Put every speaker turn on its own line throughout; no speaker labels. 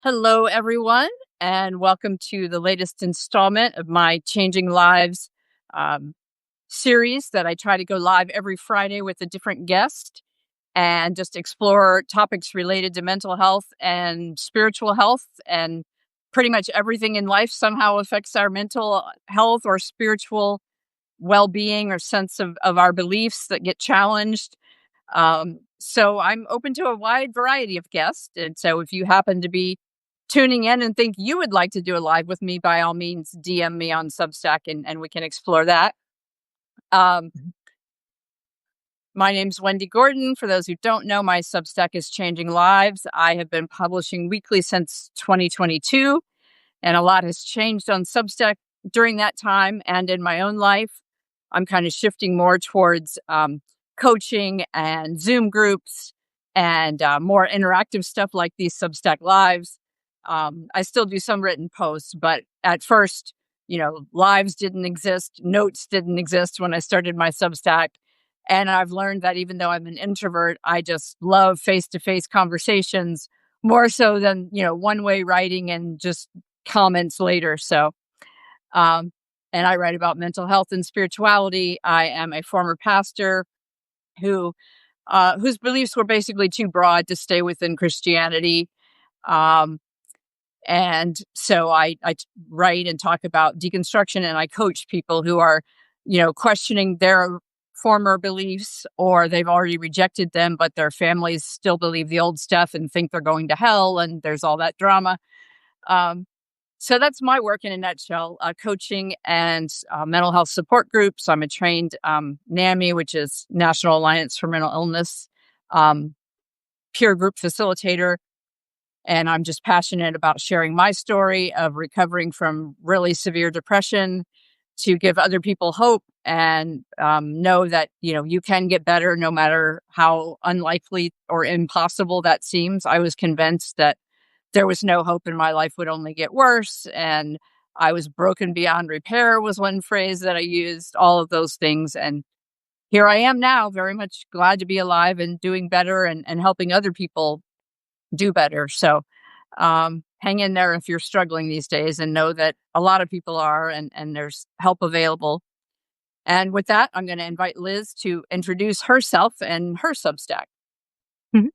Hello, everyone, and welcome to the latest installment of my Changing Lives um, series that I try to go live every Friday with a different guest and just explore topics related to mental health and spiritual health. And pretty much everything in life somehow affects our mental health or spiritual well being or sense of our beliefs that get challenged. So I'm open to a wide variety of guests. And so if you happen to be tuning in and think you would like to do a live with me, by all means, DM me on Substack and we can explore that. Um, my name's Wendy Gordon. For those who don't know, my Substack is Changing Lives. I have been publishing weekly since 2022, and a lot has changed on Substack during that time and in my own life. I'm kind of shifting more towards coaching and Zoom groups and more interactive stuff like these Substack lives. I still do some written posts, but at first, lives didn't exist, notes didn't exist when I started my Substack. And I've learned that even though I'm an introvert, I just love face to face conversations more so than, one way writing and just comments later. Um, and I write about mental health and spirituality. I am a former pastor who whose beliefs were basically too broad to stay within Christianity. Um, and so I write and talk about deconstruction, and I coach people who are, questioning their former beliefs, or they've already rejected them, but their families still believe the old stuff and think they're going to hell, and there's all that drama. Um, so that's my work in a nutshell, coaching and mental health support groups. I'm a trained NAMI, which is National Alliance for Mental Illness, um, peer group facilitator. And I'm just passionate about sharing my story of recovering from really severe depression to give other people hope and know that, you can get better no matter how unlikely or impossible that seems. I was convinced that there was no hope and my life would only get worse. And I was broken beyond repair was one phrase that I used, all of those things. And here I am now, very much glad to be alive and doing better and helping other people do better. So hang in there if you're struggling these days and know that a lot of people are and there's help available. And with that, I'm going to invite Liz to introduce herself and her Substack.
Mhm.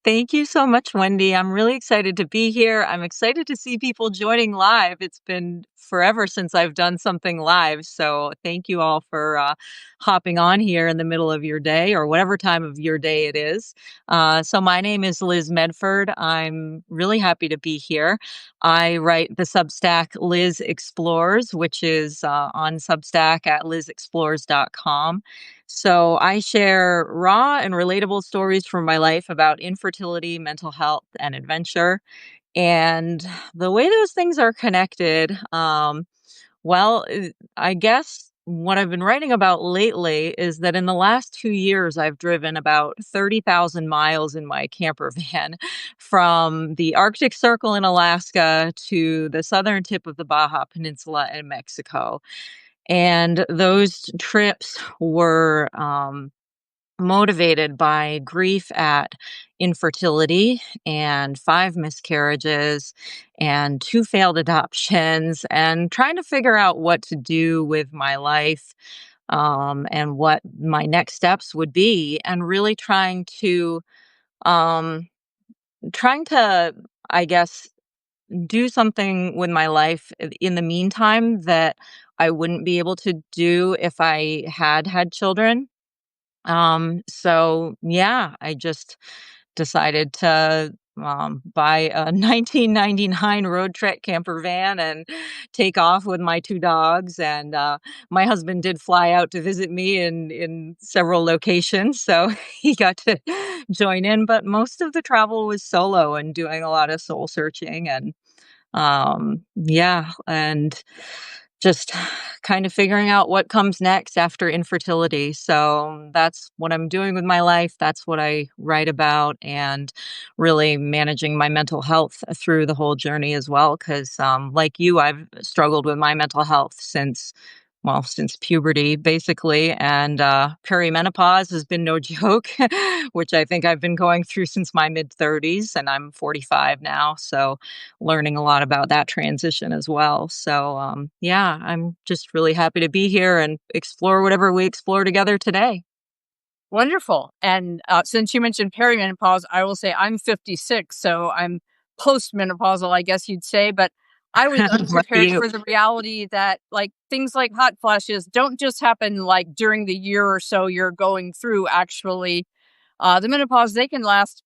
Thank you so much, Wendy. I'm really excited to be here. I'm excited to see people joining live. It's been forever since I've done something live. So thank you all for hopping on here in the middle of your day or whatever time of your day it is. So my name is Liz Medford. I'm really happy to be here. I write the Substack Liz Explores, which is on Substack at lizexplores.com. So I share raw and relatable stories from my life about infertility, mental health, and adventure. And the way those things are connected, I guess what I've been writing about lately is that in the last 2 years, I've driven about 30,000 miles in my camper van from the Arctic Circle in Alaska to the southern tip of the Baja Peninsula in Mexico. And those trips were motivated by grief at infertility and 5 miscarriages and 2 failed adoptions, and trying to figure out what to do with my life, and what my next steps would be, and really um, trying to, I guess, do something with my life in the meantime that I wouldn't be able to do if I had children. So yeah, I just decided to buy a 1999 road trek camper van and take off with my 2 dogs. And my husband did fly out to visit me in several locations, so he got to join in. But most of the travel was solo and doing a lot of soul searching and yeah, and just kind of figuring out what comes next after infertility. So that's what I'm doing with my life. That's what I write about, and really managing my mental health through the whole journey as well. Because, like you, I've struggled with my mental health since well, since puberty, basically, and, perimenopause has been no joke, which I think I've been going through since my mid-30s, and I'm 45 now, so learning a lot about that transition as well. So, yeah, I'm just really happy to be here and explore whatever we explore together today.
Wonderful. And since you mentioned perimenopause, I will say I'm 56, so I'm postmenopausal, I guess you'd say. But I was
Lucky
unprepared
you.
for the reality that like things like hot flashes don't just happen like during the year or so you're going through. Actually, the menopause they can last,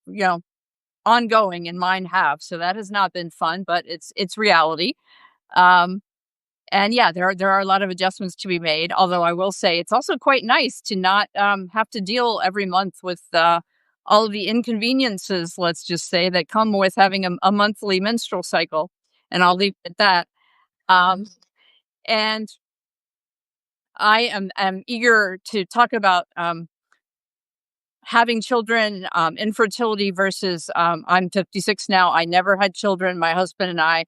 ongoing, and mine have. So that has not been fun, but it's reality. Um, and yeah, there are a lot of adjustments to be made. Although I will say it's also quite nice to not have to deal every month with all of the inconveniences, let's just say, that come with having a monthly menstrual cycle. And I'll leave it at that. Um, and I am eager to talk about having children, infertility versus I'm 56 now. I never had children. My husband and I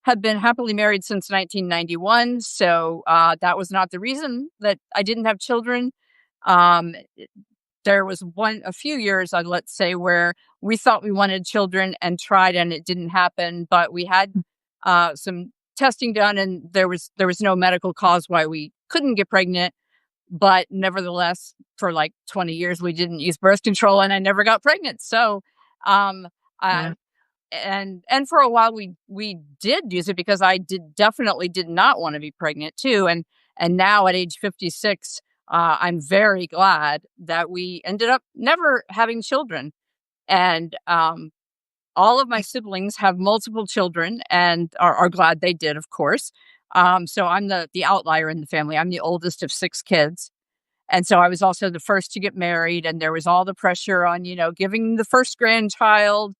have been happily married since 1991. So that was not the reason that I didn't have children. Um, there was a few years, let's say, where we thought we wanted children and tried, and it didn't happen. But we had some testing done, and there was no medical cause why we couldn't get pregnant. But nevertheless, for like 20 years, we didn't use birth control, and I never got pregnant. So, um,
Yeah.
I, and for a while we did use it because I definitely did not want to be pregnant too. And now at age 56, I'm very glad that we ended up never having children. And all of my siblings have multiple children and are glad they did, of course. So I'm the outlier in the family. I'm the oldest of six kids. And so I was also the first to get married, and there was all the pressure on, giving the first grandchild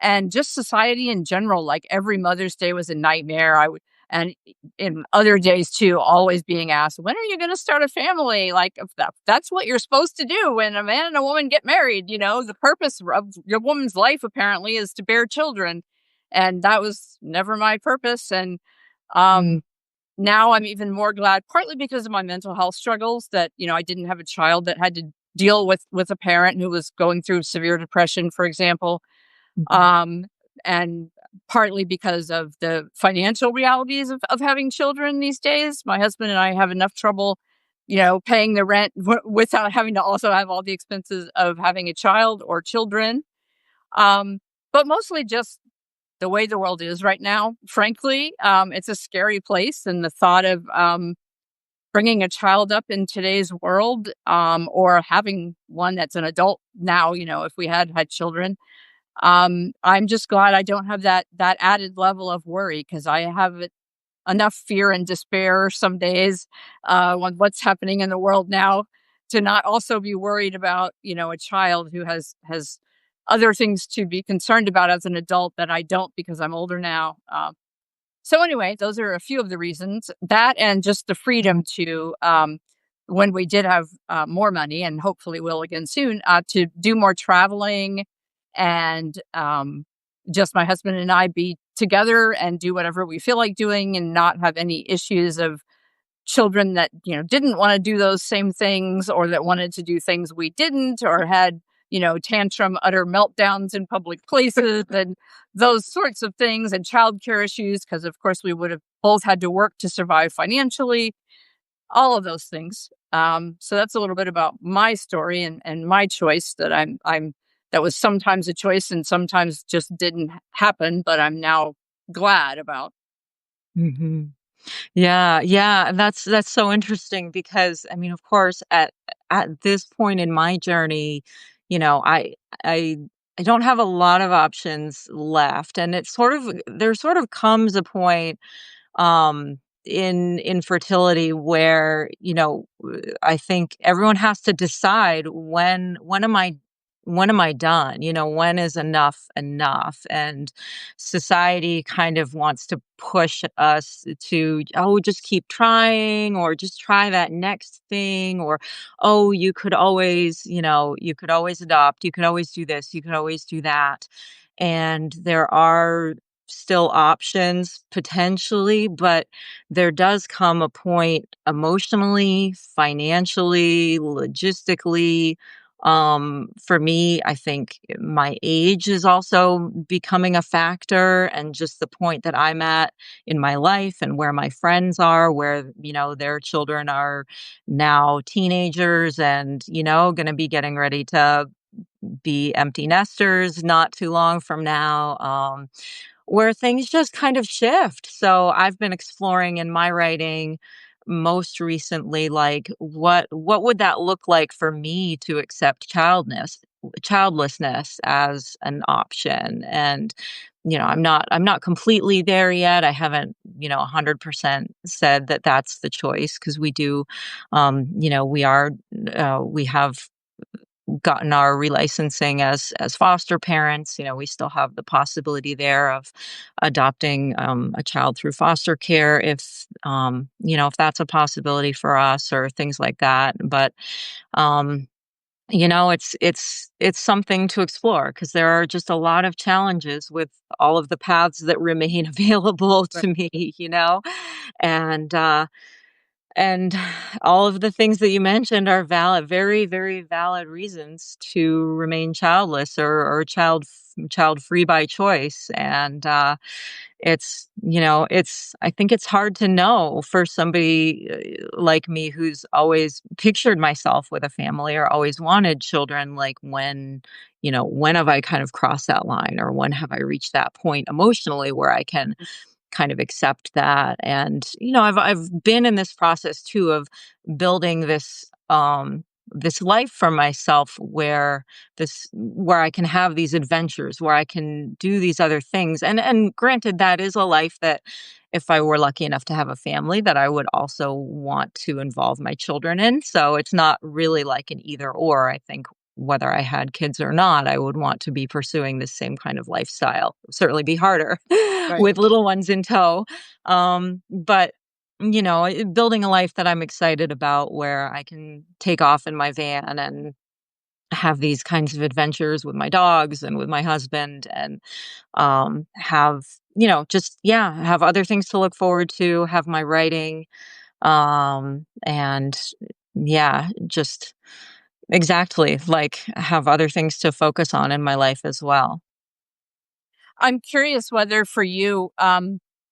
and just society in general. Like every Mother's Day was a nightmare. And in other days too, always being asked, when are you going to start a family? Like if that's what you're supposed to do when a man and a woman get married. The purpose of your woman's life apparently is to bear children. And that was never my purpose. And,
Mm,
um, now I'm even more glad, partly because of my mental health struggles, that, I didn't have a child that had to deal with a parent who was going through severe depression, for example.
mhm.
Um, and partly because of the financial realities of having children these days. My husband and I have enough trouble, paying the rent without having to also have all the expenses of having a child or children. Um, but mostly just the way the world is right now. Frankly, it's a scary place, and the thought of bringing a child up in today's world, or having one that's an adult now, if we had children, I'm just glad I don't have that added level of worry, because I have enough fear and despair some days on what's happening in the world now, to not also be worried about, a child who has other things to be concerned about as an adult that I don't, because I'm older now. So anyway, those are a few of the reasons. That and just the freedom to, when we did have more money, and hopefully will again soon, to do more traveling, and just my husband and I be together and do whatever we feel like doing, and not have any issues of children that, didn't want to do those same things, or that wanted to do things we didn't, or had, tantrum utter meltdowns in public places, and those sorts of things, and childcare issues, because of course we would have both had to work to survive financially, all of those things. So that's a little bit about my story, and my choice, that was sometimes a choice and sometimes just didn't happen, but I'm now glad about.
Mhm. Yeah, yeah, and that's so interesting because, I mean, of course, at this point in my journey, you know, I I don't have a lot of options left, and it sort of there sort of comes a point in infertility where, I think everyone has to decide when am I done? When is enough enough? And society kind of wants to push us to, oh, just keep trying, or just try that next thing, or, oh, you could always adopt, you could always do this, you could always do that. And there are still options potentially, but there does come a point emotionally, financially, logistically. For me, I think my age is also becoming a factor, and just the point that I'm at in my life and where my friends are, where, their children are now teenagers and, going to be getting ready to be empty nesters not too long from now, where things just kind of shift. So I've been exploring in my writing most recently, like what would that look like for me to accept childlessness as an option. And I'm not completely there yet. I haven't 100% said that that's the choice, because we do we have gotten our relicensing as foster parents. We still have the possibility there of adopting a child through foster care if that's a possibility for us, or things like that. But um, it's something to explore, because there are just a lot of challenges with all of the paths that remain available
Right.
to me. And and all of the things that you mentioned are valid, very, very valid reasons to remain childless, or child free by choice. And I think it's hard to know for somebody like me, who's always pictured myself with a family or always wanted children. Like, when have I kind of crossed that line, or when have I reached that point emotionally where I can kind of accept that. And I've been in this process too of building this life for myself, where I can have these adventures, where I can do these other things. And granted, that is a life that, if I were lucky enough to have a family, that I would also want to involve my children in. So it's not really like an either or. I think whether I had kids or not, I would want to be pursuing the same kind of lifestyle. It would certainly be harder
Right.
with little ones in tow. But building a life that I'm excited about, where I can take off in my van and have these kinds of adventures with my dogs and with my husband, and have, just, yeah, have other things to look forward to, have my writing, and yeah, just exactly, like, have other things to focus on in my life as well.
I'm curious whether for you,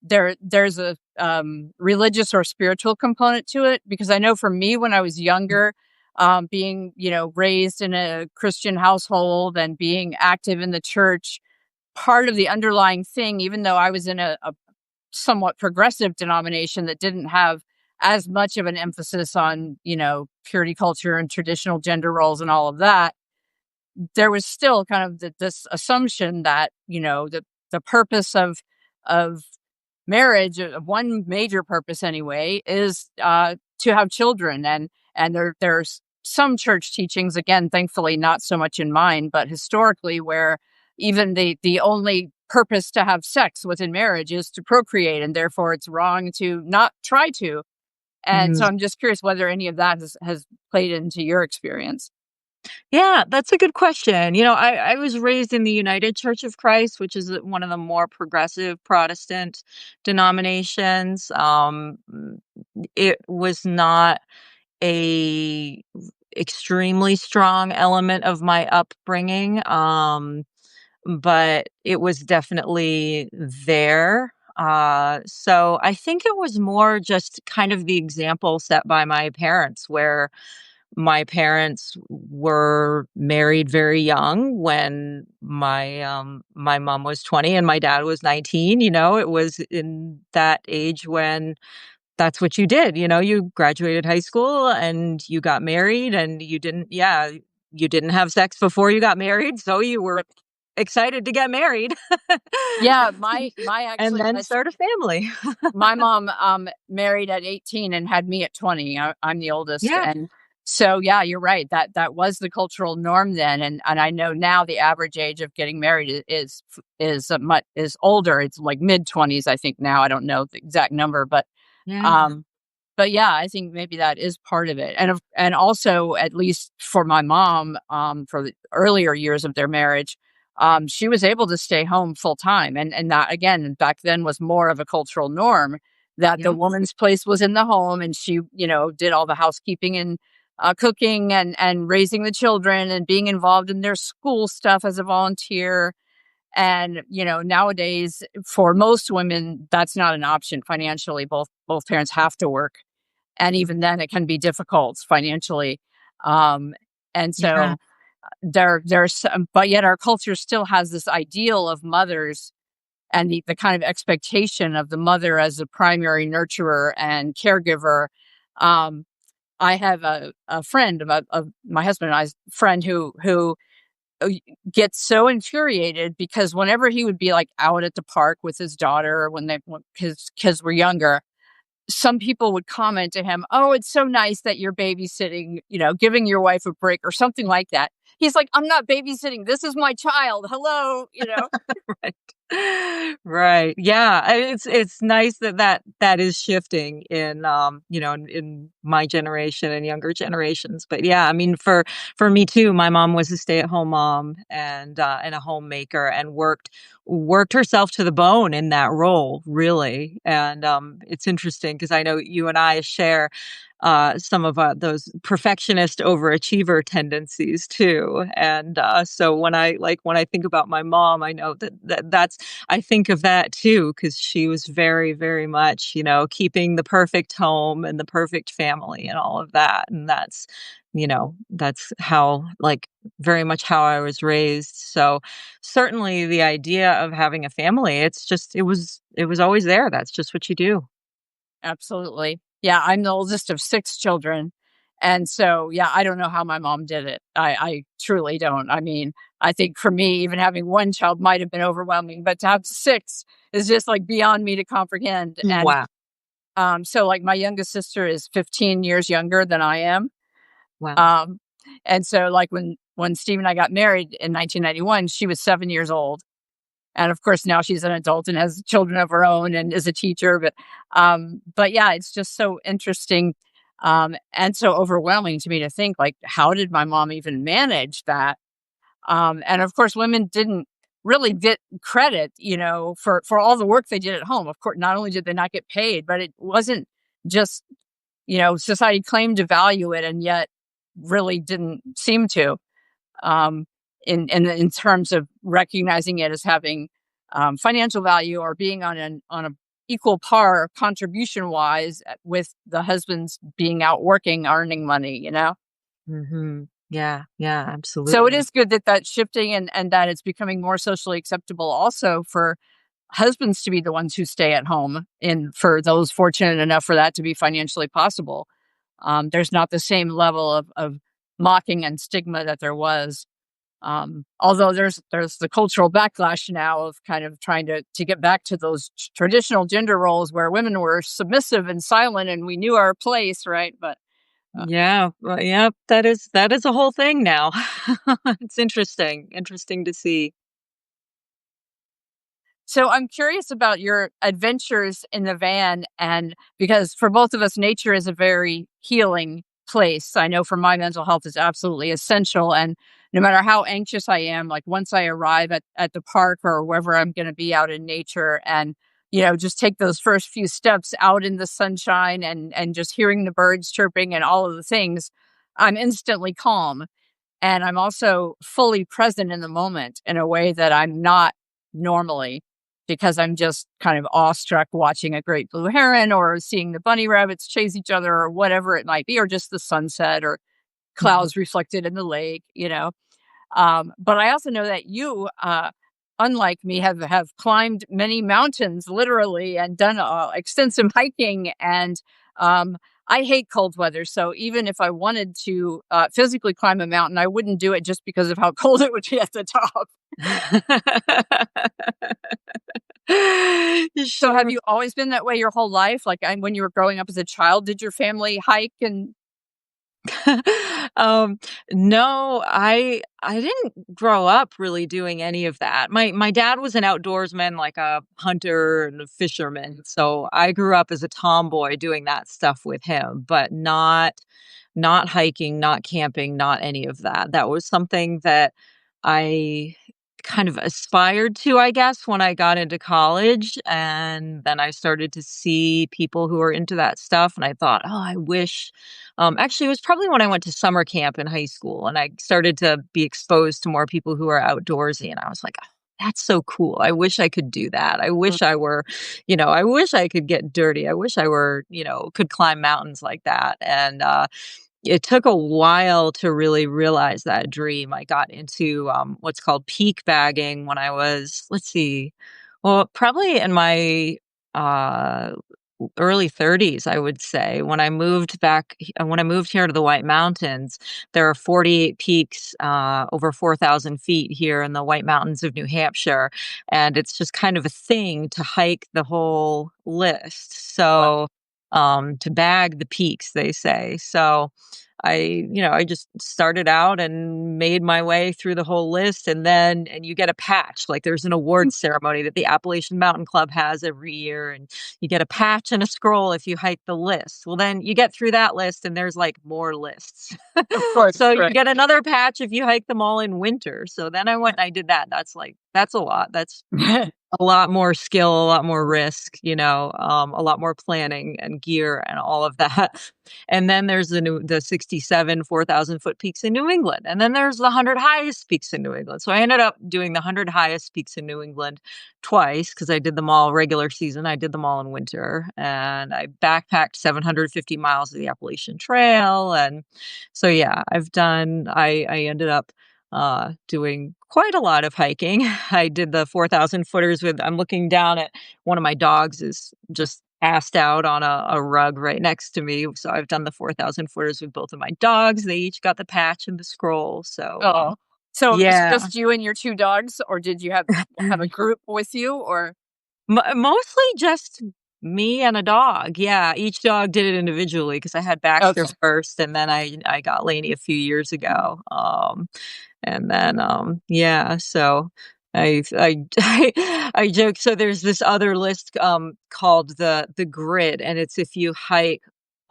there's a religious or spiritual component to it, because I know for me when I was younger, being raised in a Christian household and being active in the church, part of the underlying thing, even though I was in a somewhat progressive denomination that didn't have as much of an emphasis on purity culture and traditional gender roles and all of that, there was still kind of this assumption that the purpose of marriage, one major purpose anyway, is to have children. And there's some church teachings, again, thankfully not so much in mine, but historically, where even the only purpose to have sex within marriage is to procreate, and therefore it's wrong to not try to. And so I'm just curious whether any of that has played into your experience.
Yeah, that's a good question. I was raised in the United Church of Christ, which is one of the more progressive Protestant denominations. It was not a extremely strong element of my upbringing, but it was definitely there. So I think it was more just kind of the example set by my parents, where my parents were married very young when my mom was 20 and my dad was 19. It was in that age when that's what you did. You graduated high school and you got married, and you didn't have sex before you got married, so you were excited to get married.
Yeah, my
And
actually
then start a family.
my mom married at 18 and had me at 20. I'm the oldest,
Yeah.
and so yeah, you're right. That was the cultural norm then, and I know now the average age of getting married is older. It's like mid 20s, I think now. I don't know the exact number,
Yeah.
um, but yeah, I think maybe that is part of it, and also, at least for my mom, for the earlier years of their marriage. she was able to stay home full time. And that, again, back then was more of a cultural norm that the
Yep.
woman's place was in the home, and she, did all the housekeeping and cooking and raising the children and being involved in their school stuff as a volunteer. And, nowadays, for most women, that's not an option financially. Both parents have to work, and even then, it can be difficult financially. Um, and
Yeah.
so there's some, but yet our culture still has this ideal of mothers, and the kind of expectation of the mother as a primary nurturer and caregiver. Um, I have a friend of my husband and I's friend who y gets so infuriated because whenever he would be, like, out at the park with his daughter when his kids were younger, some people would comment to him, "Oh, it's so nice that you're babysitting, giving your wife a break," or something like that. He's like, "I'm not babysitting. This is my child. Hello."
Right. Right. Yeah, it's nice that that is shifting in, in my generation and younger generations, but yeah, I mean, for me too, my mom was a stay-at-home mom and a homemaker and worked herself to the bone in that role, really, and, it's interesting because I know you and I share some of those perfectionist overachiever tendencies too. And so when I think about my mom, I know that's I think of that too because she was very very much keeping the perfect home and the perfect family and all of that. And that's how very much how I was raised. So certainly the idea of having a family, it was always there. That's just what you do.
Absolutely. Yeah, I'm the oldest of 6 children, and so, yeah, I don't know how my mom did it. I truly don't. I mean, I think for me, even having 1 child might have been overwhelming, but to have 6 is just, like, beyond me to comprehend. And,
Wow.
so, like, my youngest sister is 15 years younger than I am,
Wow.
um, and so, like, when Steve and I got married in 1991, she was 7 years old. And of course, now she's an adult and has children of her own and is a teacher. But yeah, it's just so interesting, and so overwhelming to me to think, like, how did my mom even manage that? And of course, women didn't really get credit, for all the work they did at home. Of course, not only did they not get paid, but it wasn't just, society claimed to value it and yet really didn't seem to, um, in terms of recognizing it as having financial value or being on a equal par contribution wise with the husbands being out working, earning money.
Yeah, yeah,
So it
absolutely.
is good that that's shifting, and that it's becoming more socially acceptable also for husbands to be the ones who stay at home, and for those fortunate enough for that to be financially possible. There's not the same level of mocking and stigma that there was. Although there's the cultural backlash now of kind of trying to get back to those traditional gender roles where women were submissive and silent and we knew our place, right? But uh,
Yeah, well, yeah, that is a whole thing now. It's interesting to see.
So I'm curious about your adventures in the van, and because for both of us, nature is a very healing place. I know for my mental health is absolutely essential. And no matter how anxious I am, like once I arrive at the park or wherever I'm going to be out in nature, and just take those first few steps out in the sunshine and just hearing the birds chirping and all of the things, I'm instantly calm. And I'm also fully present in the moment in a way that I'm not normally, because I'm just kind of awestruck watching a great blue heron or seeing the bunny rabbits chase each other or whatever it might be, or just the sunset or
Mhm.
clouds reflected in the lake. But I also know that you, unlike me, have climbed many mountains literally and done extensive hiking. And um, I hate cold weather, so even if I wanted to physically climb a mountain, I wouldn't do it just because of how cold it would be at the top. So, have
Sure.
you always been that way your whole life? Like, and when you were growing up as a child, did your family hike? And
Um, no, I didn't grow up really doing any of that. My dad was an outdoorsman, like a hunter and a fisherman. So I grew up as a tomboy doing that stuff with him, but not hiking, not camping, not any of that. That was something that I kind of aspired to, I guess, when I got into college, and then I started to see people who were into that stuff, and I thought, "Oh, I wish." Actually, it was probably when I went to summer camp in high school, and I started to be exposed to more people who are outdoorsy, and I was like, "Oh, that's so cool. I wish I could do that. I
Mm.
wish I were, I wish I could get dirty. I wish I were, could climb mountains like that." And it took a while to really realize that dream. I got into, what's called peak bagging when I was, let's see, well, probably in my, uh, early 30s, I would say. When I moved here to the White Mountains, there are 48 peaks, over 4,000 feet here in the White Mountains of New Hampshire, and it's just kind of a thing to hike the whole list.
Wow.
So, to bag the peaks, they say. So, I just started out and made my way through the whole list, and you get a patch. Like, there's an awards ceremony that the Appalachian Mountain Club has every year, and you get a patch and a scroll if you hike the list. Well, then you get through that list and there's like more lists.
Of course,
So you
right.
get another patch if you hike them all in winter. So then I went and I did that. That's a lot. That's a lot more skill, a lot more risk, a lot more planning and gear and all of that. And then there's the 67 4,000-foot peaks in New England. And then there's the 100 highest peaks in New England. So I ended up doing the 100 highest peaks in New England twice because I did them all regular season. I did them all in winter. And I backpacked 750 miles of the Appalachian Trail. And so yeah, I ended up doing quite a lot of hiking. I did the 4,000 footers I'm looking down at one of my dogs is just passed out on a rug right next to me. So I've done the 4,000 footers with both of my dogs. They each got the patch and the scroll. So,
Oh. So it was
yeah.
just you and your 2 dogs, or did you have a group with you, or
Mostly just me and a dog. Yeah, each dog did it individually because I had Baxter
okay.
first, and then I got Lainey a few years ago. And then, yeah, so I I joke, so there's this other list, called the grid, and it's if you hike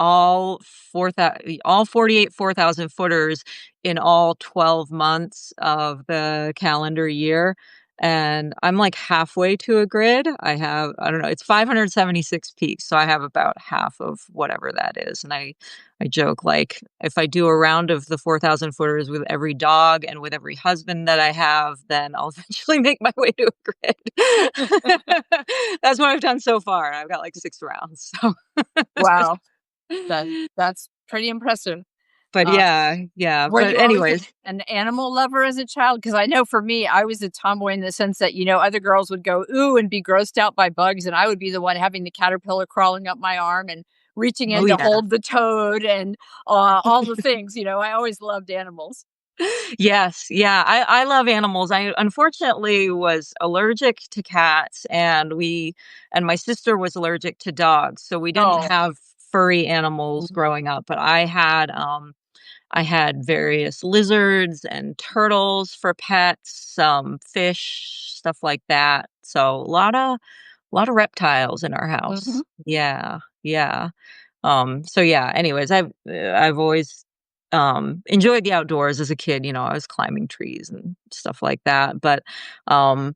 all 48 4,000 footers in all 12 months of the calendar year, and I'm, like, halfway to a grid. I don't know, it's 576 peaks, so I have about half of whatever that is, and I joke, like, if I do a round of the 4,000 footers with every dog and with every husband that I have, then I'll eventually make my way to a grid. That's what I've done so far. I've got like 6 rounds, so
Wow. That's pretty impressive.
but
Uh,
yeah,
were
but
you always
anyways.
an animal lover as a child? Because I know for me, I was a tomboy in the sense that, other girls would go, "Ooh," and be grossed out by bugs, and I would be the one having the caterpillar crawling up my arm and reaching
Oh,
in to
yeah.
hold the toad and, all the things, I always loved animals.
Yes, yeah, I love animals. I unfortunately was allergic to cats, and my sister was allergic to dogs, so we didn't
Oh.
have furry animals
Mhm.
growing up, but I had various lizards and turtles for pets, some fish, stuff like that. So a lot of reptiles in our
Mhm.
house. Yeah, yeah. So yeah, anyways, I've always enjoyed the outdoors as a kid, I was climbing trees and stuff like that. But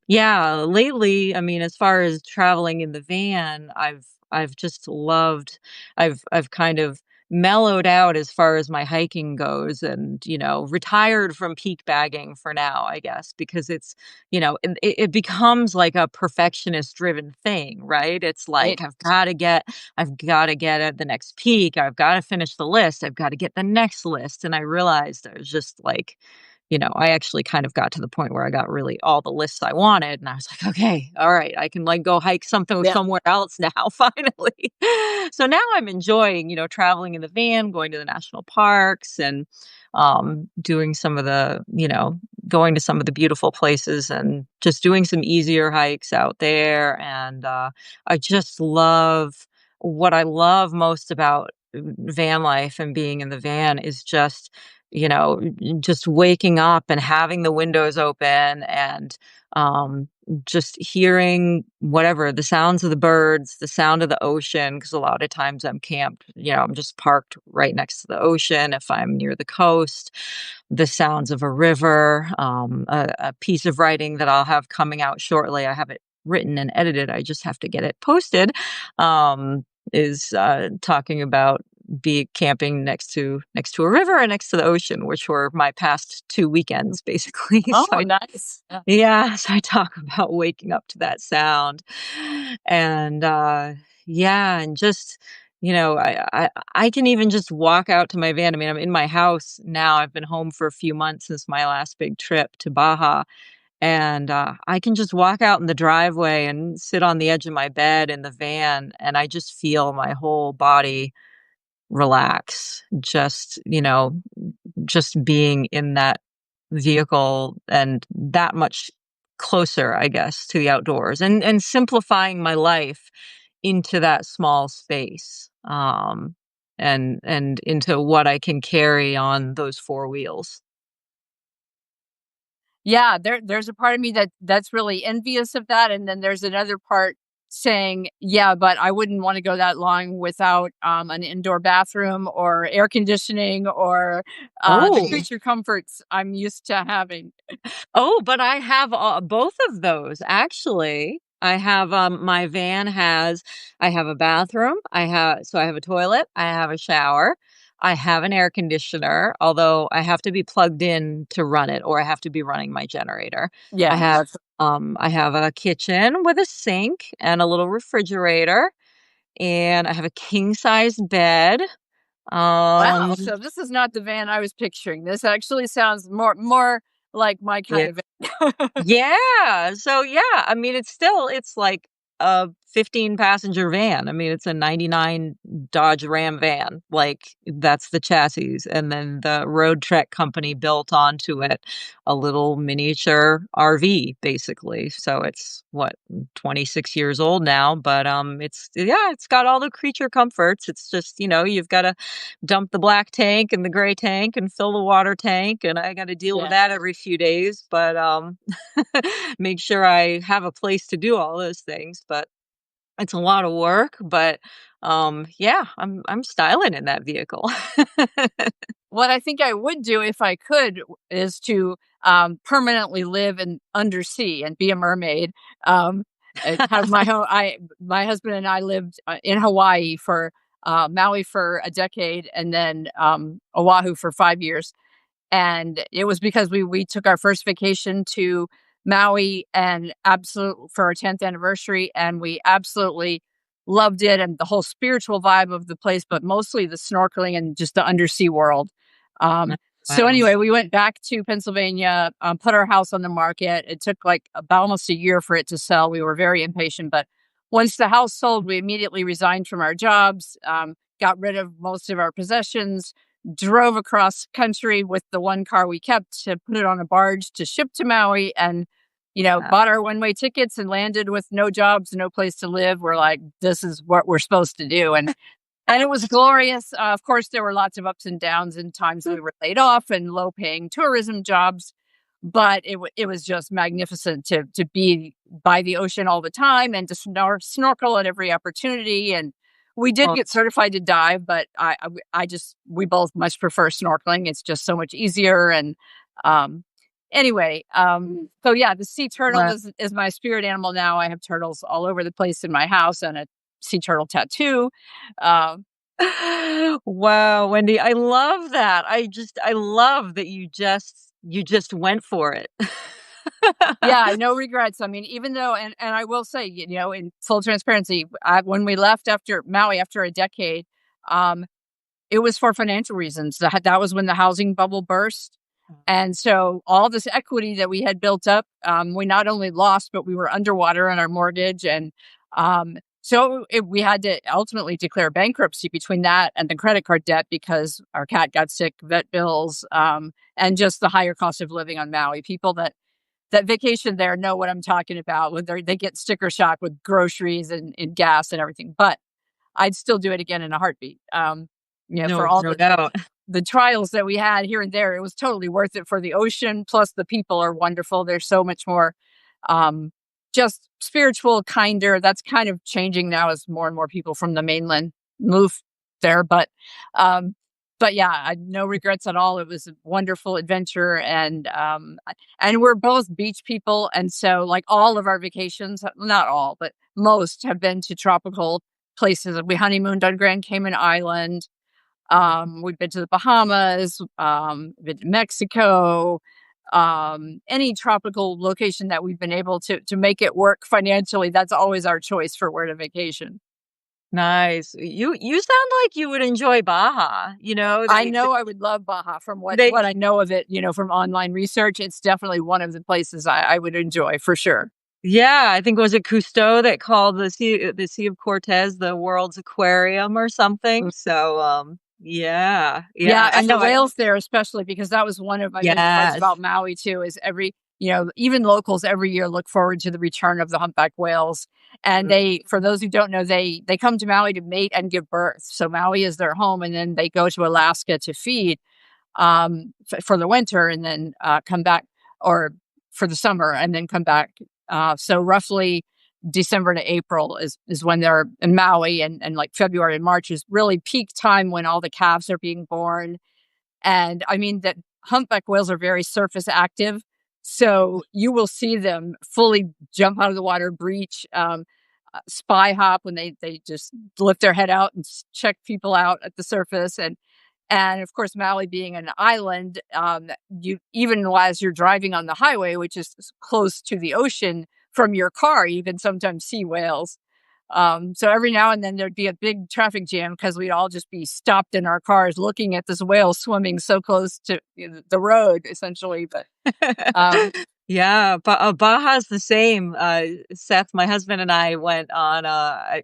yeah, lately, I mean, as far as traveling in the van, I've just loved I've kind of mellowed out as far as my hiking goes and, retired from peak bagging for now, I guess, because it becomes like a perfectionist driven thing, right? It's
Right.
like I've gotta get at the next peak. I've gotta finish the list. I've gotta get the next list. And I realized I was just like, I actually kind of got to the point where I got really all the lists I wanted. And I was like, okay, all right, I can like go hike something
Yeah.
somewhere else now, finally. So now I'm enjoying, traveling in the van, going to the national parks and doing some of going to some of the beautiful places and just doing some easier hikes out there. And I just love what I love most about van life and being in the van is just just waking up and having the windows open and just hearing whatever the sounds of the birds, the sound of the ocean, because a lot of times I'm camped, I'm just parked right next to the ocean if I'm near the coast, the sounds of a river, a piece of writing that I'll have coming out shortly. I have it written and edited. I just have to get it posted. Is talking about be camping next to a river and next to the ocean, which were my past 2 weekends, basically. So
Oh, nice. Yeah.
yeah, so I talk about waking up to that sound, and yeah, and just I can even just walk out to my van. I mean, I'm in my house now. I've been home for a few months since my last big trip to Baja, and I can just walk out in the driveway and sit on the edge of my bed in the van, and I just feel my whole body relax, just being in that vehicle and that much closer, I guess, to the outdoors, and simplifying my life into that small space, and into what I can carry on those 4 wheels.
Yeah, there's a part of me that's really envious of that, and then there's another part saying, "Yeah, but I wouldn't wanna go that long without, an indoor bathroom or air conditioning or, the
Oh.
creature comforts I'm used to having."
Oh, but I have, both of those, actually. My van has I have a bathroom, I have a toilet, I have a shower, I have an air conditioner, although I have to be plugged in to run it, or I have to be running my generator. I
Yeah,
have,
that's
I have a kitchen with a sink and a little refrigerator, and I have a king-sized bed.
wow,
Um
so this is not the van I was picturing. This actually sounds more like my kind
Yeah.
of van.
Yeah. So yeah, I mean it's like a 15 passenger van. I mean it's a 99 Dodge Ram van. Like that's the chassis, and then the Road Trek company built onto it a little miniature RV basically. So it's what 26 years old now, but it's got all the creature comforts. It's just, you've got to dump the black tank and the gray tank and fill the water tank, and I got to deal with
Yeah.
that every few days, but make sure I have a place to do all those things, but it's a lot of work, but yeah, I'm styling in that vehicle.
What I think I would do if I could is to, permanently live in undersea and be a mermaid, and have my husband and I lived, in Hawaii for, Maui for a decade and then, Oahu for 5 years. And it was because we took our first vacation to Maui and absolute for our 10th anniversary, and we absolutely loved it and the whole spiritual vibe of the place, but mostly the snorkeling and just the undersea world. So
Wow.
anyway, we went back to Pennsylvania, put our house on the market. It took like about almost a year for it to sell. We were very impatient, but once the house sold, we immediately resigned from our jobs, got rid of most of our possessions, drove across country with the one car we kept to put it on a barge to ship to Maui, and bought our one-way tickets and landed with no jobs, no place to live. We're like, this is what we're supposed to do. And it was glorious. Of course, there were lots of ups and downs and times we were laid off and low-paying tourism jobs, but it was just magnificent to be by the ocean all the time and to snorkel at every opportunity. And we did
Well,
get certified to dive, but I just we both much prefer snorkeling. It's just so much easier. And um, anyway, so yeah, the sea turtle
wow.
is my spirit animal now. I have turtles all over the place in my house and a sea turtle tattoo. Um,
Wow, Wendy, I love that. I love that you just went for it.
yeah, no regrets. I mean, even though, and I will say, in full transparency, when we left after Maui after a decade, um, it was for financial reasons. That was when the housing bubble burst. And so all this equity that we had built up, we not only lost, but we were underwater on our mortgage. And we had to ultimately declare bankruptcy between that and the credit card debt because our cat got sick, vet bills, and just the higher cost of living on Maui. People that vacation there know what I'm talking about when they get sticker shock with groceries and gas and everything. But I'd still do it again in a heartbeat. For
No,
all
no
the
doubt.
the trials that we had here and there, it was totally worth it for the ocean. Plus, the people are wonderful. They're so much more um, just spiritual, kinder. That's kind of changing now as more and more people from the mainland move there. Um, but yeah, no regrets at all. It was a wonderful adventure, and we're both beach people, and so like all of our vacations, not all, but most have been to tropical places. We honeymooned on Grand Cayman Island. We've been to the Bahamas, been to Mexico, any tropical location that we've been able to make it work financially. That's always our choice for where to vacation.
Nice. You sound like you would enjoy Baja,
I know I would love Baja from what
they
what I know of it, from online research. It's definitely one of the places I would enjoy for sure.
yeah, I think was it Cousteau that called the Sea of Cortez the world's aquarium or something. So, yeah,
Yeah,
yeah, I
and the
know
whales there, especially because that was one of my favorite parts
yes.
about Maui too, is even locals every year look forward to the return of the humpback whales. And for those who don't know, they come to Maui to mate and give birth. So Maui is their home, and then they go to Alaska to feed for the winter, and then come back, or for the summer, and then come back. So roughly December to April is when they're in Maui, and like February and March is really peak time when all the calves are being born. And I mean that humpback whales are very surface active. So you will see them fully jump out of the water, breach, spy hop when they just lift their head out and check people out at the surface. And of course, Maui being an island, you even as you're driving on the highway, which is close to the ocean from your car, you can sometimes see whales. So every now and then there'd be a big traffic jam because we'd all just be stopped in our cars looking at this whale swimming so close to the road, essentially. But um,
Yeah, Baja's the same. Seth, my husband and I went on, I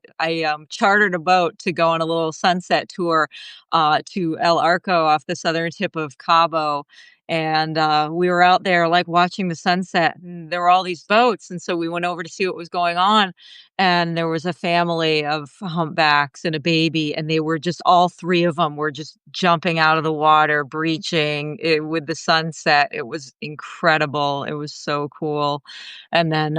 chartered a boat to go on a little sunset tour, to El Arco off the southern tip of Cabo. And, we were out there like watching the sunset, and there were all these boats. And so we went over to see what was going on. And there was a family of humpbacks and a baby, and they were just all three of them were just jumping out of the water, breaching with the sunset. It was incredible. It was so cool. And then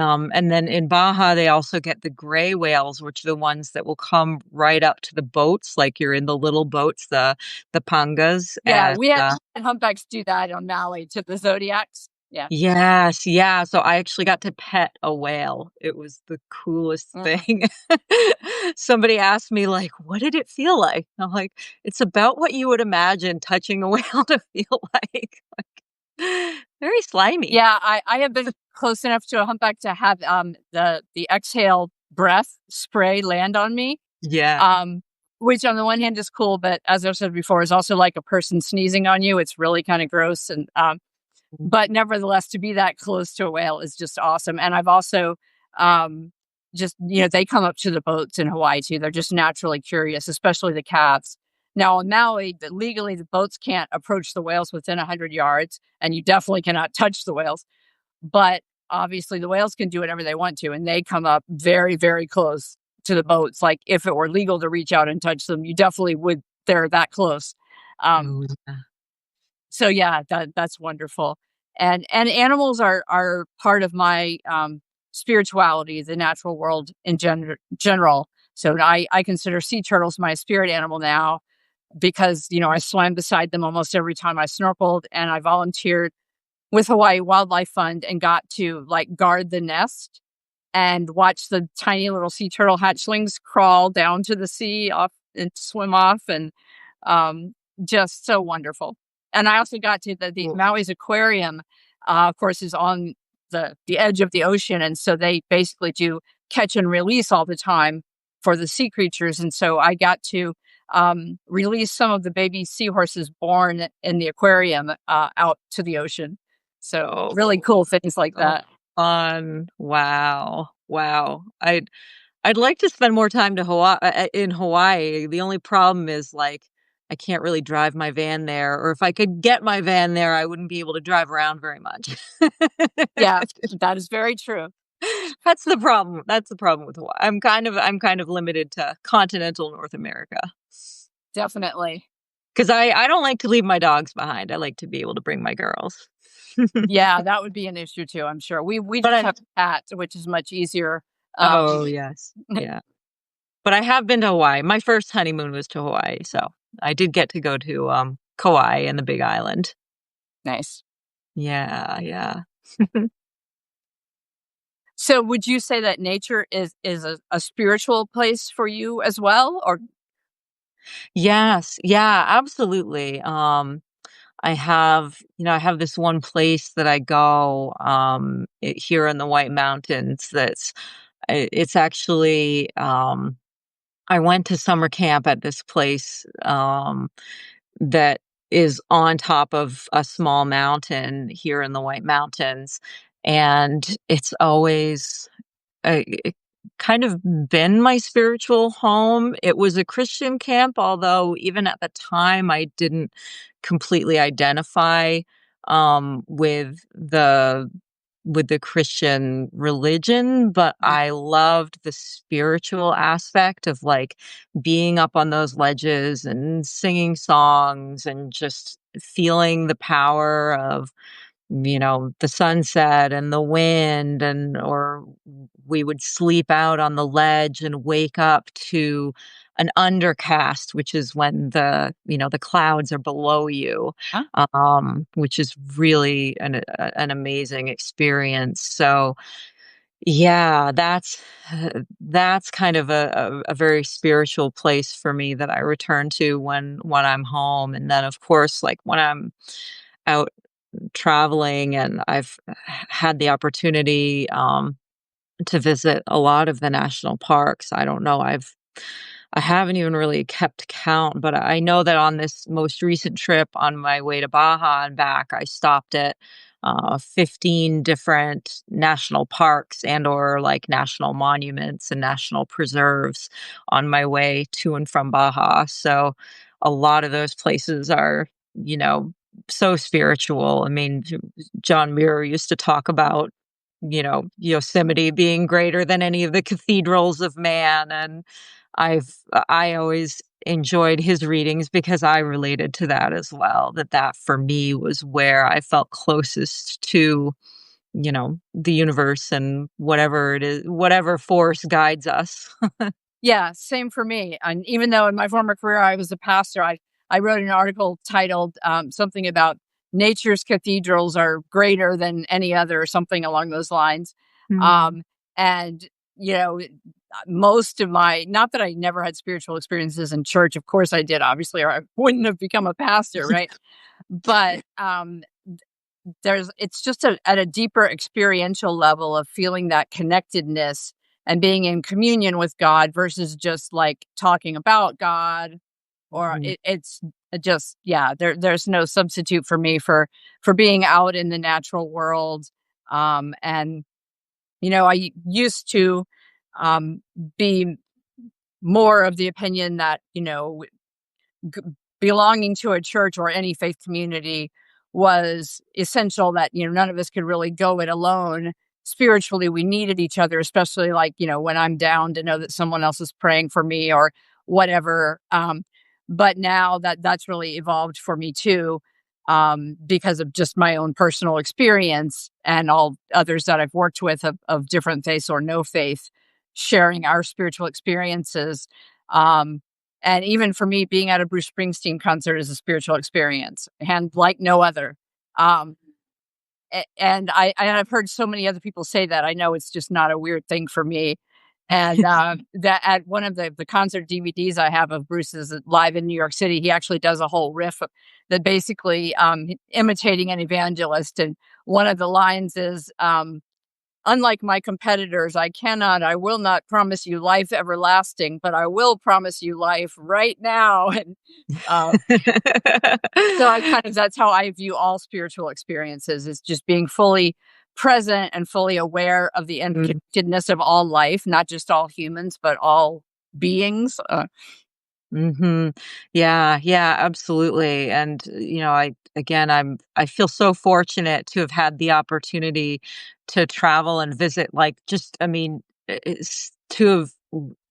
in Baja, they also get the gray whales, which are the ones that will come right up to the boats, like you're in the little boats, the pangas,
yeah,
and
we had humpbacks do that on Maui to the Zodiacs. Yeah.
yes, yeah, so I actually got to pet a whale. It was the coolest
Mm.
thing. Somebody asked me, like, "What did it feel like?" I'm like, "It's about what you would imagine touching a whale to feel like." Very slimy.
Yeah, I have been close enough to a humpback to have the exhale breath spray land on me.
Yeah.
Um, which on the one hand is cool, but as I've said before, is also like a person sneezing on you. It's really kind of gross. But nevertheless, to be that close to a whale is just awesome. And I've also just, they come up to the boats in Hawaii too. They're just naturally curious, especially the calves. Now on Maui, legally the boats can't approach the whales within 100 yards, and you definitely cannot touch the whales. But obviously, the whales can do whatever they want to, and they come up very, very close to the boats. Like if it were legal to reach out and touch them, you definitely would. They're that close. Um,
Oh, yeah.
so yeah, that's wonderful. And animals are part of my spirituality, the natural world in general. So I consider sea turtles my spirit animal now because I swam beside them almost every time I snorkeled, and I volunteered with Hawaii Wildlife Fund and got to like guard the nest and watch the tiny little sea turtle hatchlings crawl down to the sea off and swim off, and um, just so wonderful. And I also got to the
Cool.
Maui's aquarium, of course, is on the edge of the ocean, and so they basically do catch and release all the time for the sea creatures. And so I got to release some of the baby seahorses born in the aquarium out to the ocean. So really
Oh,
cool things like
so
that.
fun. Wow. Wow. I'd like to spend more time to Hawaii in Hawaii. The only problem is, like, I can't really drive my van there, or if I could get my van there, I wouldn't be able to drive around very much.
Yeah, that is very true.
That's the problem. That's the problem with Hawaii. I'm kind of limited to continental North America.
Definitely.
'Cause I don't like to leave my dogs behind. I like to be able to bring my girls.
Yeah, that would be an issue too, I'm sure. We
But
just
I'm
have a cat, which is much easier.
Oh, yes. Yeah. But I have been to Hawaii. My first honeymoon was to Hawaii, so I did get to go to, Kauai and the Big Island.
Nice.
Yeah, yeah.
So would you say that nature is a spiritual place for you as well? Or
Yes, yeah, absolutely. I have this one place that I go, here in the White Mountains it's actually, I went to summer camp at this place, that is on top of a small mountain here in the White Mountains, and it's always it kind of been my spiritual home. It was a Christian camp, although even at the time, I didn't completely identify, with the Christian religion, but I loved the spiritual aspect of, like, being up on those ledges and singing songs and just feeling the power of the sunset and the wind or we would sleep out on the ledge and wake up to an undercast, which is when the clouds are below you,
huh?
which is really an amazing experience. So yeah, that's kind of a very spiritual place for me that I return to when I'm home. And then of course, like when I'm out traveling and I've had the opportunity, to visit a lot of the national parks. I don't know, I haven't even really kept count, but I know that on this most recent trip on my way to Baja and back, I stopped at 15 different national parks and or like national monuments and national preserves on my way to and from Baja. So a lot of those places are, you know, so spiritual. I mean, John Muir used to talk about, Yosemite being greater than any of the cathedrals of man. And I always enjoyed his readings because I related to that as well, that for me was where I felt closest to, the universe and whatever it is, whatever force guides us.
Yeah, same for me. And even though in my former career I was a pastor, I wrote an article titled something about nature's cathedrals are greater than any other, or something along those lines.
Mm.
Um, and you know, most of my, not that I never had spiritual experiences in church, of course I did, obviously, or I wouldn't have become a pastor, right? But it's just at a deeper experiential level of feeling that connectedness and being in communion with God versus just like talking about God. Or
Mhm.
it's just, yeah, there's no substitute for me for being out in the natural world. And I used to um be more of the opinion that g- belonging to a church or any faith community was essential, that none of us could really go it alone. Spiritually we needed each other, especially like when I'm down, to know that someone else is praying for me or whatever. But now that's really evolved for me too, because of just my own personal experience and all others that I've worked with of different faiths or no faith, sharing our spiritual experiences. um, and even for me, being at a Bruce Springsteen concert is a spiritual experience, and like no other. Um, and I've heard so many other people say that. I know it's just not a weird thing for me. And that at one of the concert DVDs I have of Bruce's live in New York City, he actually does a whole riff that basically imitating an evangelist. And one of the lines is, unlike my competitors, I will not promise you life everlasting, but I will promise you life right now. And uh, so that's how I view all spiritual experiences, is just being fully present and fully aware of the
Mm.
interconnectedness of all life, not just all humans, but all beings.
Mhm. Yeah, yeah, absolutely. And, I feel so fortunate to have had the opportunity to travel and visit, like, just, I mean, to have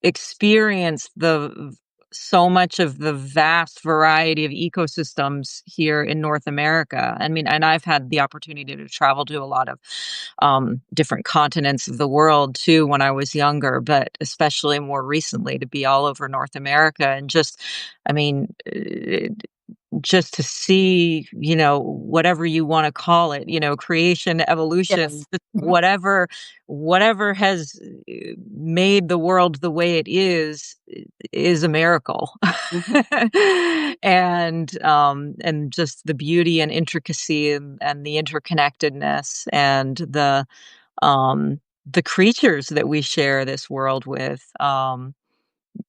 experienced the so much of the vast variety of ecosystems here in North America. I mean, and I've had the opportunity to travel to a lot of different continents of the world too when I was younger, but especially more recently to be all over North America and just, I mean, just to see, whatever you wanna call it, creation, evolution,
Yes.
just
Mhm.
whatever has, made the world the way it is a miracle.
Mhm.
And just the beauty and intricacy and the interconnectedness and the creatures that we share this world with,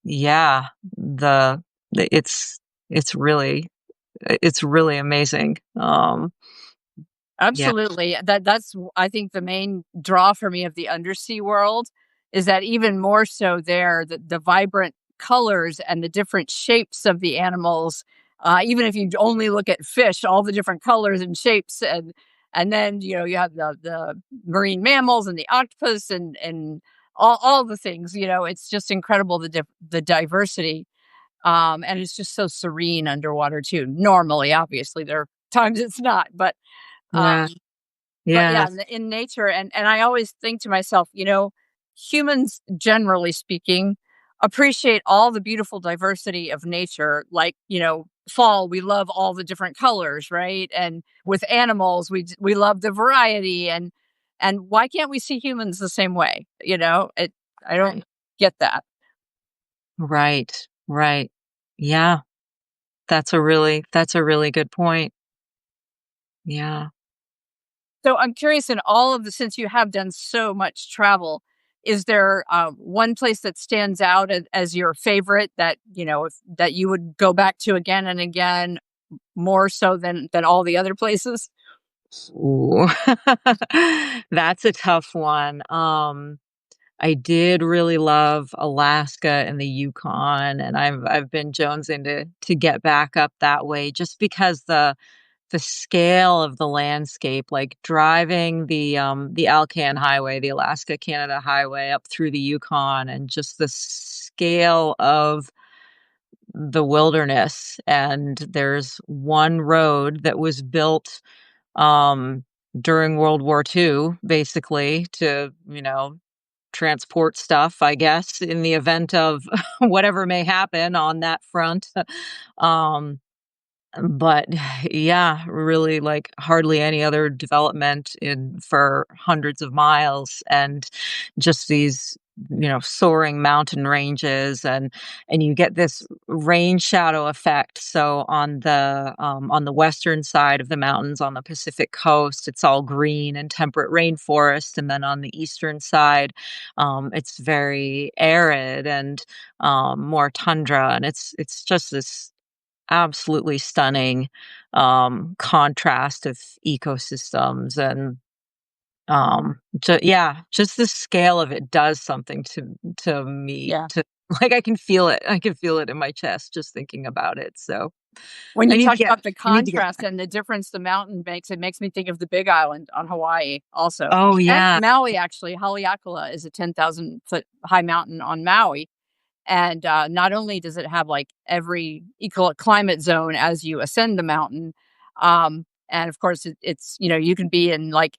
yeah, the the it's really it's really amazing. Yeah,
Absolutely. I think the main draw for me of the undersea world is that even more so there, the vibrant colors and the different shapes of the animals. Even if you only look at fish, all the different colors and shapes, and then you have the marine mammals and the octopus and all the things. It's just incredible the diversity, and it's just so serene underwater too. Normally, obviously, there are times it's not,
yeah,
um, but
yeah,
yeah, in nature, and I always think to myself, humans, generally speaking, appreciate all the beautiful diversity of nature. Like, fall, we love all the different colors, right? And with animals, we love the variety, and why can't we see humans the same way? I don't
right,
get that.
right, right. Yeah, that's a really good point. Yeah.
So I'm curious, in all of the since you have done so much travel, is there one place that stands out as your favorite that that you would go back to again and again, more so than all the other places?
Ooh. That's a tough one. I did really love Alaska and the Yukon, and I've been jonesing to get back up that way just because the scale of the landscape, like driving the Alcan Highway, the Alaska Canada Highway up through the Yukon, and just the scale of the wilderness. And there's one road that was built um during World War II, basically, to, transport stuff, I guess, in the event of whatever may happen on that front. um but yeah, really, like, hardly any other development in for hundreds of miles, and just these, soaring mountain ranges, and you get this rain shadow effect. So on the western side of the mountains on the Pacific coast, it's all green and temperate rainforest, and then on the eastern side, it's very arid and more tundra, and it's just this absolutely stunning, contrast of ecosystems and, yeah, just the scale of it does something to me,
Yeah.
to like, I can feel it in my chest just thinking about it, so
When
I
you
need to
talked
get
about the
I need to get
contrast
back.
and the difference the mountain makes, it makes me think of the Big Island on Hawaii also.
Oh,
And
yeah.
Maui, actually. Haleakala is a 10,000-foot high mountain on Maui. And not only does it have like every equal climate zone as you ascend the mountain, and of course it's you can be in like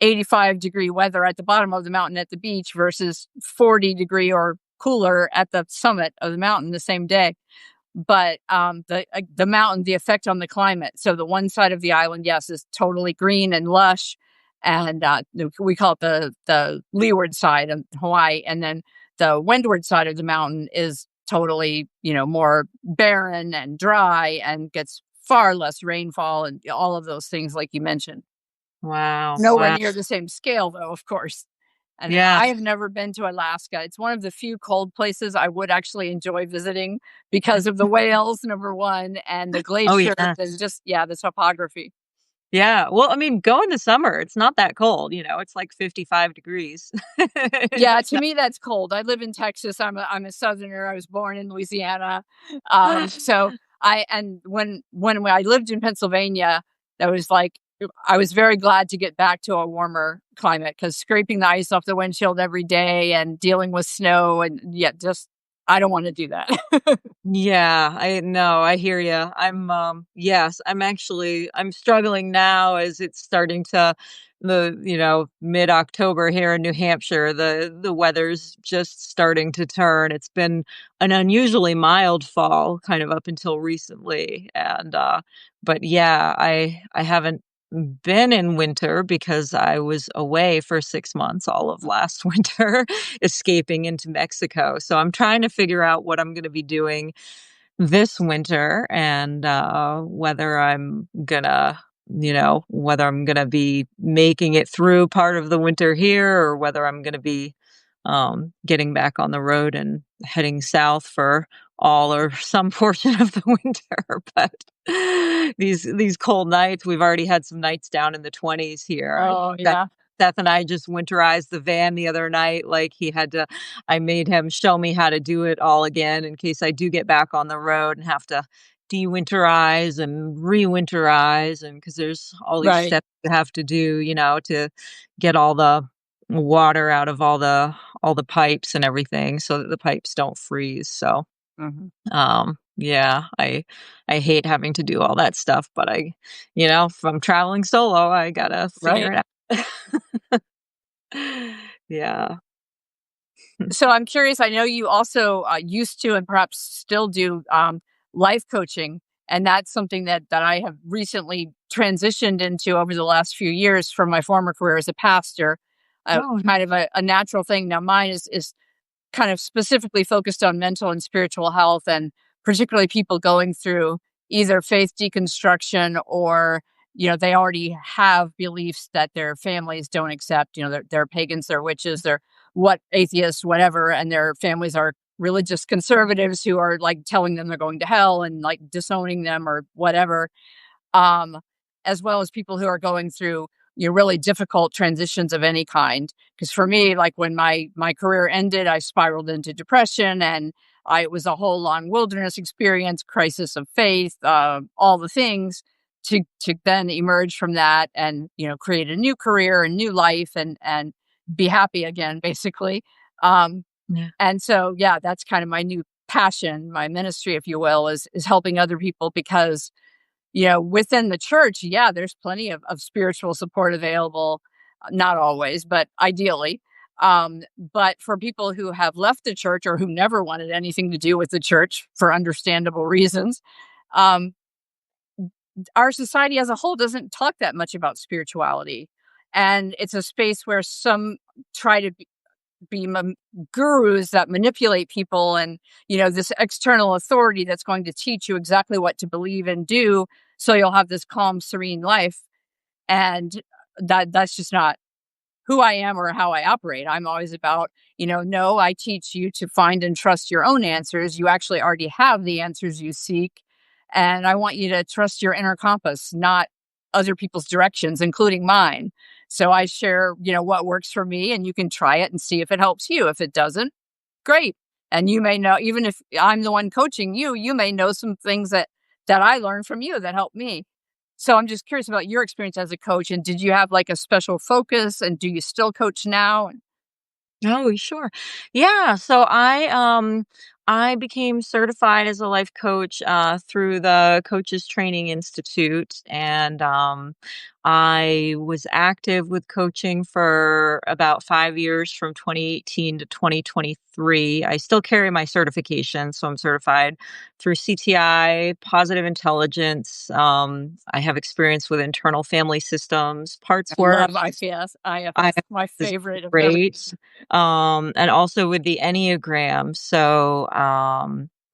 85-degree weather at the bottom of the mountain at the beach versus 40-degree or cooler at the summit of the mountain the same day. But the mountain, the effect on the climate. So the one side of the island, yes, is totally green and lush, and we call it the leeward side of Hawaii, and then the windward side of the mountain is totally more barren and dry and gets far less rainfall and all of those things like you mentioned.
Wow,
Nowhere
wow.
near the same scale, though, of course. And
Yeah.
I have never been to Alaska. It's one of the few cold places I would actually enjoy visiting because of the whales, number 1, and the
Oh,
glaciers
yeah.
and just, yeah, the topography.
Yeah, well, I mean, go in the summer, it's not that cold, it's like 55 degrees.
Yeah,
It's
to
not.
me, that's cold. I live in Texas. I'm a Southerner. I was born in Louisiana. So when I lived in Pennsylvania, that was like I was very glad to get back to a warmer climate because scraping the ice off the windshield every day and dealing with snow and yeah, just I don't want to do that.
Yeah, I know, I hear you. Yes, I'm struggling now as it's starting to mid-October here in New Hampshire, the weather's just starting to turn. It's been an unusually mild fall kind of up until recently, but yeah, I haven't been in winter because I was away for 6 months all of last winter, escaping into Mexico. So I'm trying to figure out what I'm gonna be doing this winter and, whether I'm gonna be making it through part of the winter here or whether I'm gonna be, getting back on the road and heading south for all or some portion of the winter. But these cold nights, we've already had some nights down in the 20s here. I
Oh,
Seth
yeah.
Seth and I just winterized the van the other night, like, I made him show me how to do it all again in case I do get back on the road and have to de-winterize and re-winterize, and because there's all these
Right.
steps you have to do, to get all the water out of all the pipes and everything so that the pipes don't freeze. So,
Mhm.
yeah, I hate having to do all that stuff, but if I'm traveling solo, I gotta figure
Right.
it out. Yeah.
So I'm curious, I know you also, used to and perhaps still do, life coaching, and that's something that I have recently transitioned into over the last few years from my former career as a pastor,
Oh,
kind of a natural thing. Now mine is kind of specifically focused on mental and spiritual health, and particularly people going through either faith deconstruction or they already have beliefs that their families don't accept. They're pagans, they're witches, they're what atheists, whatever, and their families are religious conservatives who are like telling them they're going to hell and like disowning them or whatever, um, as well as people who are going through really difficult transitions of any kind. Because for me, like when my career ended, I spiraled into depression, and it was a whole long wilderness experience, crisis of faith, all the things to then emerge from that and create a new career and new life and be happy again, basically. Um,
yeah.
and so, yeah, that's kind of my new passion, my ministry, if you will, is helping other people because within the church, yeah, there's plenty of spiritual support available. Not always, but ideally. But for people who have left the church or who never wanted anything to do with the church for understandable reasons, um, our society as a whole doesn't talk that much about spirituality. And it's a space where some try to be gurus that manipulate people and this external authority that's going to teach you exactly what to believe and do so you'll have this calm serene life, and that's just not who I am or how I operate. I'm always about, no, I teach you to find and trust your own answers. You actually already have the answers you seek. And I want you to trust your inner compass, not other people's directions, including mine. So I share, what works for me, and you can try it and see if it helps you. If it doesn't, great. And you may know, even if I'm the one coaching you, you may know some things that I learned from you that helped me. So I'm just curious about your experience as a coach, and did you have like a special focus, and do you still coach now?
Oh, sure. Yeah, so I became certified as a life coach through the Coaches Training Institute, and I was active with coaching for about 5 years from 2018 to 2023. I still carry my certification, so I'm certified through CTI, Positive Intelligence. I have experience with internal family systems, parts
I
work.
love IFS.
I
IFS, my
is
favorite of every.
great, and also with the Enneagram. So,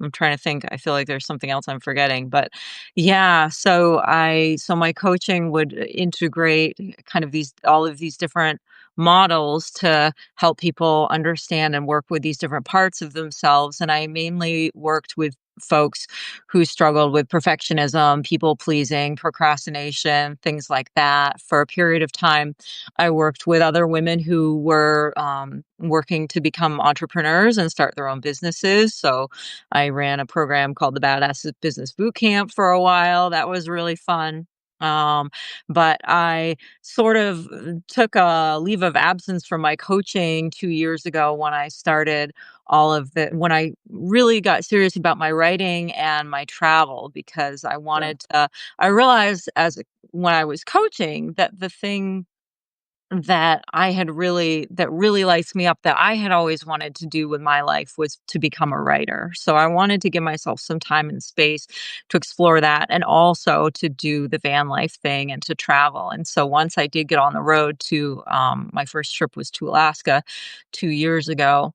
I'm trying to think. I feel like there's something else I'm forgetting, but yeah. So my coaching would integrate kind of these all of these different models to help people understand and work with these different parts of themselves. And I mainly worked with folks who struggled with perfectionism, people pleasing, procrastination, things like that for a period of time. I worked with other women who were working to become entrepreneurs and start their own businesses. So I ran a program called the Badass Business Boot Camp for a while. That was really fun. But I sort of took a leave of absence from my coaching 2 years ago when I started when I really got serious about my writing and my travel because
Yeah.
I realized when I was coaching that the thing that really lights me up that I had always wanted to do with my life was to become a writer. So I wanted to give myself some time and space to explore that and also to do the van life thing and to travel. And so once I did get on the road my first trip was to Alaska 2 years ago.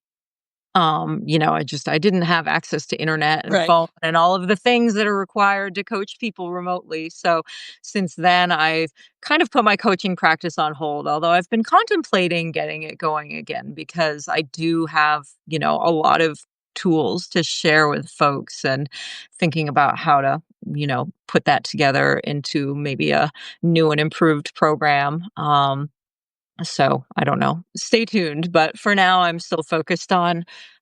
I didn't have access to internet and
Right.
phone and all of the things that are required to coach people remotely. So since then, I've kind of put my coaching practice on hold, although I've been contemplating getting it going again because I do have, a lot of tools to share with folks and thinking about how to, put that together into maybe a new and improved program. So I don't know. Stay tuned, but for now I'm still focused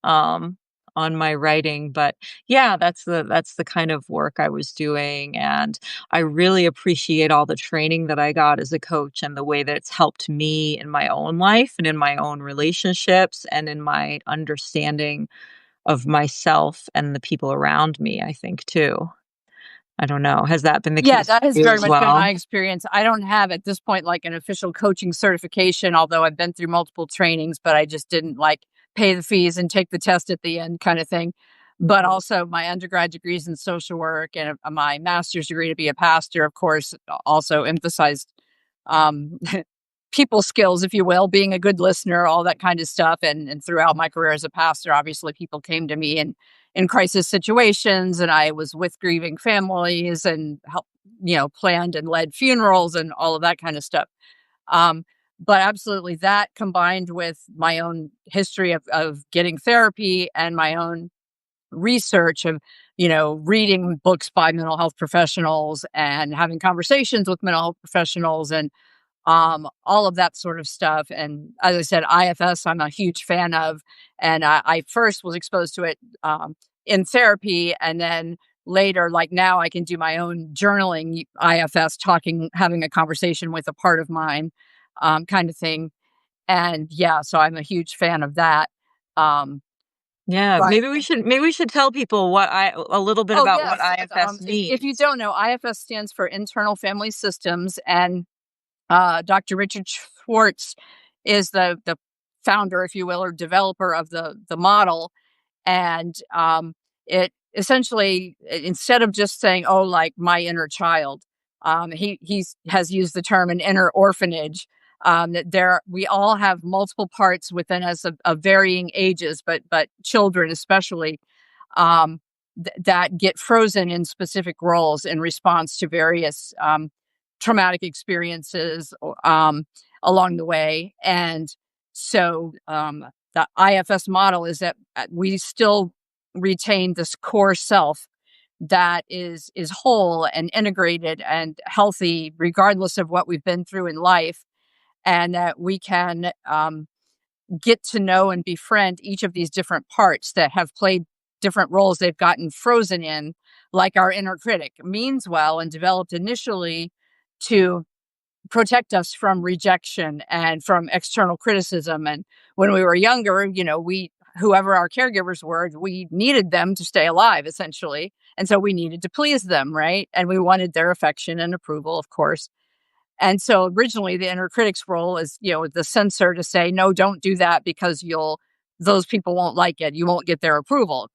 um on my writing, but yeah, that's the kind of work I was doing, and I really appreciate all the training that I got as a coach and the way that it's helped me in my own life and in my own relationships and in my understanding of myself and the people around me, I think too. I don't know. Has that been the
Yeah,
case
that has
for you
very
as
much been
well?
my experience. I don't have at this point like an official coaching certification, although I've been through multiple trainings, but I just didn't like pay the fees and take the test at the end kind of thing. But also my undergrad degrees in social work and my master's degree to be a pastor, of course, also emphasized um, people skills, if you will, being a good listener, all that kind of stuff. And throughout my career as a pastor, obviously people came to me in crisis situations, and I was with grieving families and help, planned and led funerals and all of that kind of stuff. Um, but absolutely that combined with my own history of getting therapy and my own research of, reading books by mental health professionals and having conversations with mental health professionals and all of that sort of stuff. And as I said, IFS, I'm a huge fan of. And I first was exposed to it in therapy. And then later, like now, I can do my own journaling, IFS, talking, having a conversation with a part of mine kind of thing. And yeah, so I'm a huge fan of that. Um,
Yeah,
but
maybe we should tell people a little bit
oh,
about what
yes.
IFS
If you
means.
don't know, IFS stands for Internal Family Systems. And Dr. Richard Schwartz is the founder, if you will, or developer of the model, and it essentially instead of just saying, "Oh, like my inner child," he has used the term an inner orphanage. That we all have multiple parts within us of varying ages, but children especially um, that get frozen in specific roles in response to various traumatic experiences along the way. And so the IFS model is that we still retain this core self that is whole and integrated and healthy regardless of what we've been through in life, and that we can get to know and befriend each of these different parts that have played different roles they've gotten frozen in, like our inner critic means well and developed initially to protect us from rejection and from external criticism. And when we were younger, we whoever our caregivers were, we needed them to stay alive essentially. And so we needed to please them, right? And we wanted their affection and approval, of course. And so originally the inner critic's role is, the censor to say, no, don't do that because those people won't like it. You won't get their approval.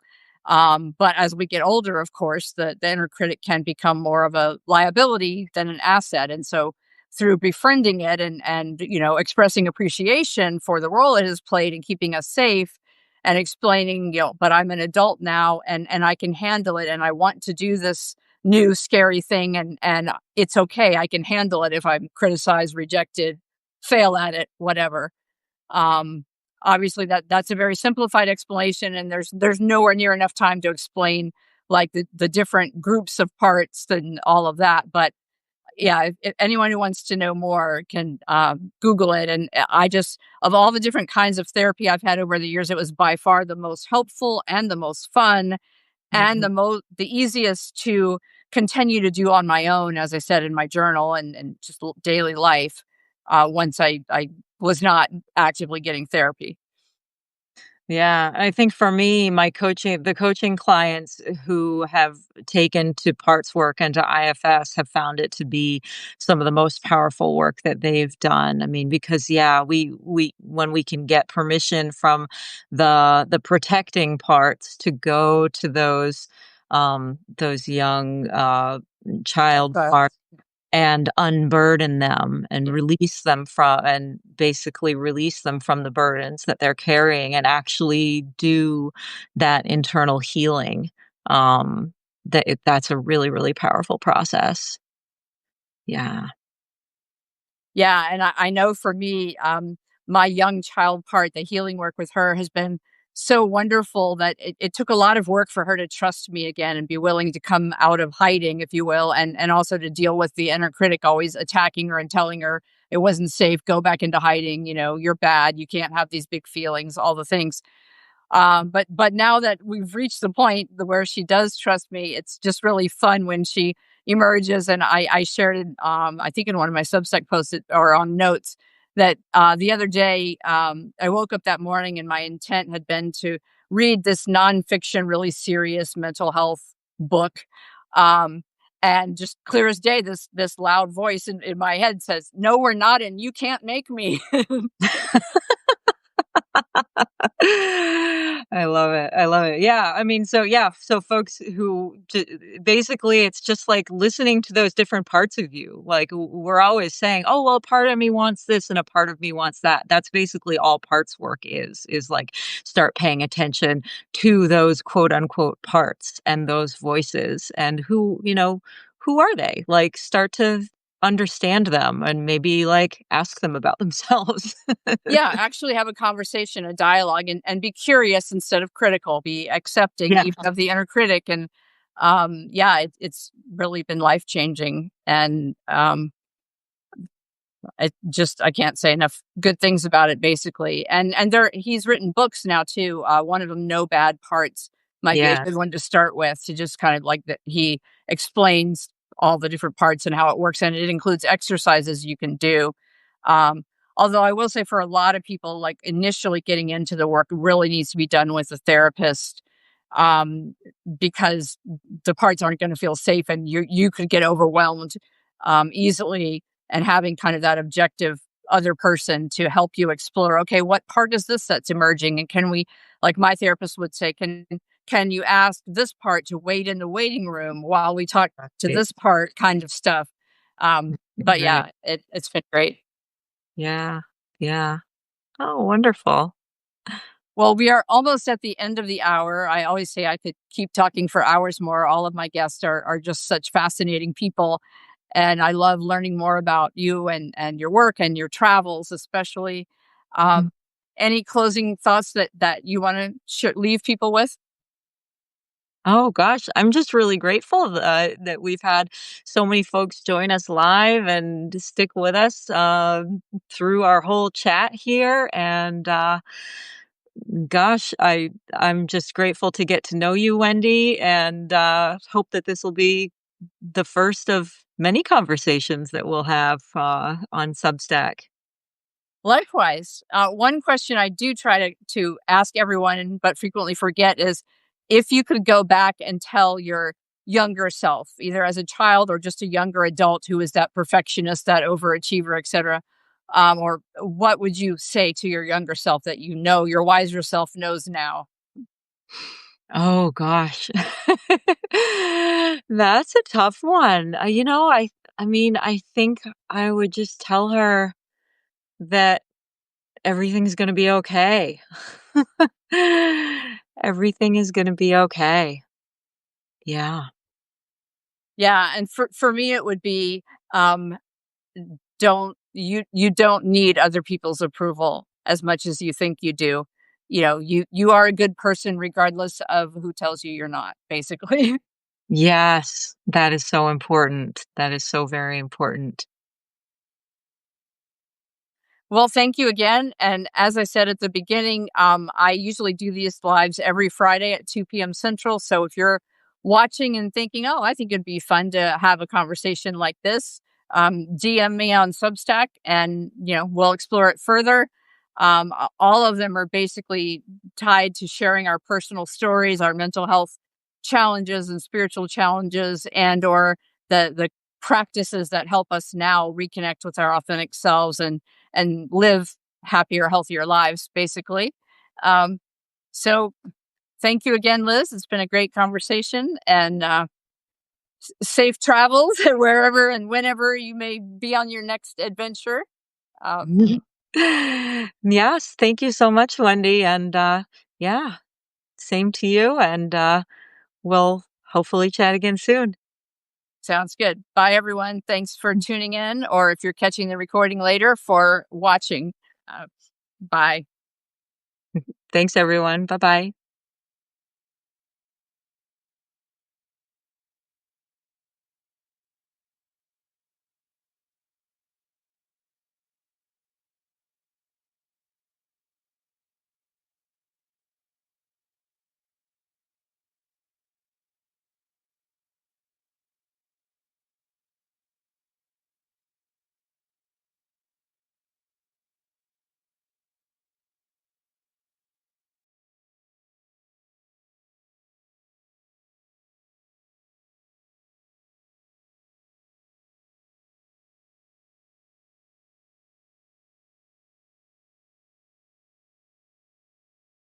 But as we get older, of course, the inner critic can become more of a liability than an asset. And so through befriending it and, expressing appreciation for the role it has played in keeping us safe and explaining, but I'm an adult now and I can handle it and I want to do this new scary thing and it's okay. I can handle it if I'm criticized, rejected, fail at it, whatever. Um, Obviously that's a very simplified explanation, and there's nowhere near enough time to explain like the different groups of parts and all of that. But yeah, if anyone who wants to know more can Google it. And I just, of all the different kinds of therapy I've had over the years, it was by far the most helpful and the most fun and
Mhm.
the easiest to continue to do on my own, as I said in my journal, and just daily life, once I was not actively getting therapy.
Yeah, I think for me, the coaching clients who have taken to parts work and to IFS have found it to be some of the most powerful work that they've done. I mean, because yeah, we when we can get permission from the protecting parts to go to those young child
But
parts and unburden them and basically release them from the burdens that they're carrying and actually do that internal healing. Um, that's a really, really powerful process. Yeah.
yeah, and I know for me, my young child part, the healing work with her has been so wonderful that it took a lot of work for her to trust me again and be willing to come out of hiding, if you will, and also to deal with the inner critic always attacking her and telling her it wasn't safe, go back into hiding, you're bad, you can't have these big feelings, all the things. But now that we've reached the point where she does trust me, it's just really fun when she emerges. And I shared it, I think in one of my Substack posts or on notes that the other day I woke up that morning and my intent had been to read this nonfiction, really serious mental health book. Um, and just clear as day, this loud voice in my head says, "No, we're not, and you can't make me."
I love it. I love it. Yeah. I mean, so yeah, so folks basically it's just like listening to those different parts of you. Like we're always saying, "Oh, well, part of me wants this and a part of me wants that." That's basically all parts work is like start paying attention to those quote unquote parts and those voices and who are they? Like start to understand them and maybe like ask them about themselves.
Yeah, actually have a conversation, a dialogue, and be curious instead of critical. Be accepting
Yeah.
even of the inner critic, and yeah, it's really been life changing. And I can't say enough good things about it. Basically, and he's written books now too. One of them, No Bad Parts, might be a good
Yes.
one to start with, to just kind of like that he explains all the different parts and how it works, and it includes exercises you can do. Um, Although I will say, for a lot of people, like initially getting into the work really needs to be done with a therapist, um, because the parts aren't going to feel safe, and you could get overwhelmed easily, and having kind of that objective other person to help you explore, okay, what part is this that's emerging, and can we, like my therapist would say, can you ask this part to wait in the waiting room while we talk to
Right.
this part, kind of stuff. But
Right.
yeah, it's been great.
Yeah. Yeah. Oh, wonderful.
Well, we are almost at the end of the hour. I always say I could keep talking for hours more. All of my guests are just such fascinating people, and I love learning more about you and your work and your travels, especially.
Mhm.
Um, any closing thoughts that you want to leave people with?
Oh gosh, I'm just really grateful that we've had so many folks join us live and to stick with us through our whole chat here. And gosh, I'm just grateful to get to know you, Wendy, and hope that this will be the first of many conversations that we'll have on Substack.
Likewise, one question I do try to ask everyone, but frequently forget, is if you could go back and tell your younger self, either as a child or just a younger adult who is that perfectionist, that overachiever, etc., or what would you say to your younger self that your wiser self knows now?
Oh gosh. That's a tough one. I mean, I think I would just tell her that everything's going to be okay. Everything is going to be okay. Yeah.
Yeah, and for me, it would be, um, you don't need other people's approval as much as you think you do. You are a good person regardless of who tells you you're not, basically.
Yes, that is so important. That is so very important.
Well, thank you again. And as I said at the beginning, I usually do these lives every Friday at 2 p.m. Central. So if you're watching and thinking, oh, I think it'd be fun to have a conversation like this, DM me on Substack and, we'll explore it further. All of them are basically tied to sharing our personal stories, our mental health challenges and spiritual challenges, and or the practices that help us now reconnect with our authentic selves and live happier, healthier lives, basically. Um, so thank you again, Liz. It's been a great conversation, and safe travels wherever and whenever you may be on your next adventure. Um,
Yes, thank you so much, Wendy, and, yeah, same to you, and, we'll hopefully chat again soon.
Sounds good. Bye, everyone. Thanks for tuning in, or if you're catching the recording later, for watching. Uh, bye.
Thanks, everyone. Bye-bye.